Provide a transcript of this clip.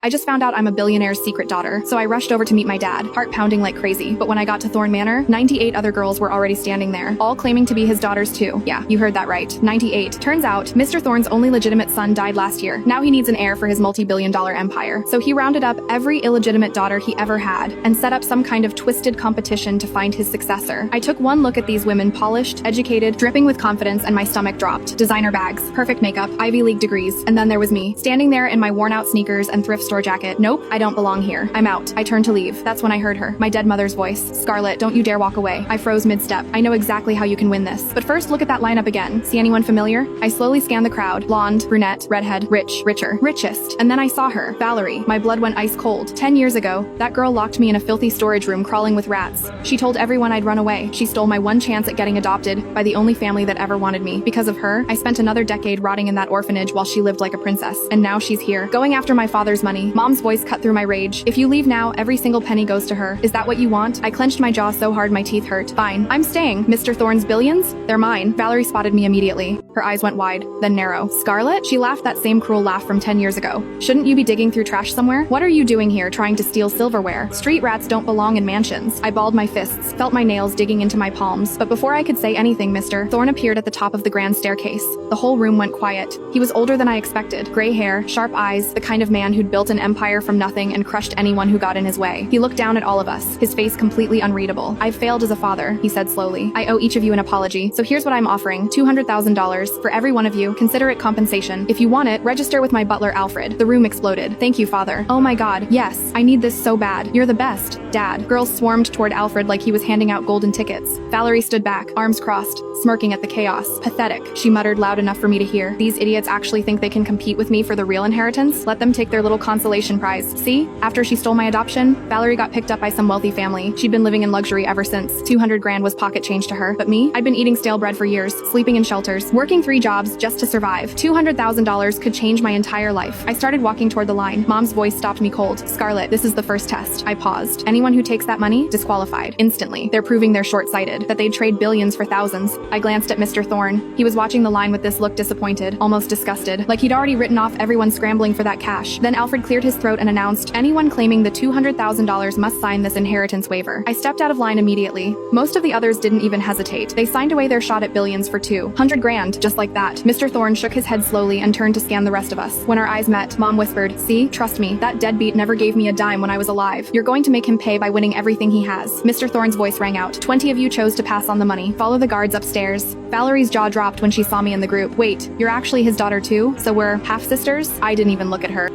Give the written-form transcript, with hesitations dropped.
I just found out I'm a billionaire's secret daughter, so I rushed over to meet my dad, heart pounding like crazy. But when I got to Thorn Manor, 98 other girls were already standing there, all claiming to be his daughters too. Yeah, you heard that right. 98. Turns out, Mr. Thorne's only legitimate son died last year. Now he needs an heir for his multi-billion-dollar empire. So he rounded up every illegitimate daughter he ever had and set up some kind of twisted competition to find his successor. I took one look at these women, polished, educated, dripping with confidence, and my stomach dropped. Designer bags, perfect makeup, Ivy League degrees, and then there was me, standing there in my worn-out sneakers and thrift store jacket. Nope, I don't belong here. I'm out. I turned to leave. That's when I heard her, my dead mother's voice. Scarlett, don't you dare walk away. I froze mid-step. I know exactly how you can win this. But first, look at that lineup again. See anyone familiar? I slowly scanned the crowd. Blonde, brunette, redhead, rich, richer, richest. And then I saw her, Valerie. My blood went ice cold. 10 years ago, that girl locked me in a filthy storage room crawling with rats. She told everyone I'd run away. She stole my one chance at getting adopted by the only family that ever wanted me. Because of her, I spent another decade rotting in that orphanage while she lived like a princess. And now she's here, going after my father's money. Mom's voice cut through my rage. If you leave now, every single penny goes to her. Is that what you want? I clenched my jaw so hard my teeth hurt. Fine, I'm staying. Mr. Thorne's billions? They're mine. Valerie spotted me immediately. Her eyes went wide, then narrow. Scarlett? She laughed that same cruel laugh from 10 years ago. Shouldn't you be digging through trash somewhere? What are you doing here trying to steal silverware? Street rats don't belong in mansions. I balled my fists, felt my nails digging into my palms. But before I could say anything, Mr. Thorne appeared at the top of the grand staircase. The whole room went quiet. He was older than I expected. Gray hair, sharp eyes, the kind of man who'd built an empire from nothing and crushed anyone who got in his way. He looked down at all of us, his face completely unreadable. I've failed as a father, he said slowly. I owe each of you an apology, so here's what I'm offering. $200,000 for every one of you. Consider it compensation. If you want it, register with my butler Alfred. The room exploded. Thank you, father. Oh my god, yes, I need this so bad. You're the best, Dad. Girls swarmed toward Alfred like he was handing out golden tickets. Valerie stood back, arms crossed, smirking at the chaos. Pathetic, she muttered loud enough for me to hear. These idiots actually think they can compete with me for the real inheritance? Let them take their little consolation prize. See? After she stole my adoption, Valerie got picked up by some wealthy family. She'd been living in luxury ever since. 200 grand was pocket change to her. But me? I'd been eating stale bread for years, sleeping in shelters, working 3 jobs just to survive. $200,000 could change my entire life. I started walking toward the line. Mom's voice stopped me cold. Scarlett, this is the first test. I paused. Anyone who takes that money, disqualified. Instantly. They're proving they're short-sighted, that they'd trade billions for thousands. I glanced at Mr. Thorne. He was watching the line with this look, disappointed, almost disgusted, like he'd already written off everyone scrambling for that cash. Then Alfred cleared his throat and announced, anyone claiming the $200,000 must sign this inheritance waiver. I stepped out of line immediately. Most of the others didn't even hesitate. They signed away their shot at billions for 200 grand, just like that. Mr. Thorne shook his head slowly and turned to scan the rest of us. When our eyes met, Mom whispered, see, trust me, that deadbeat never gave me a dime when I was alive. You're going to make him pay by winning everything he has. Mr. Thorne's voice rang out. 20 of you chose to pass on the money. Follow the guards upstairs. Valerie's jaw dropped when she saw me in the group. Wait, you're actually his daughter too? So we're half-sisters? I didn't even look at her.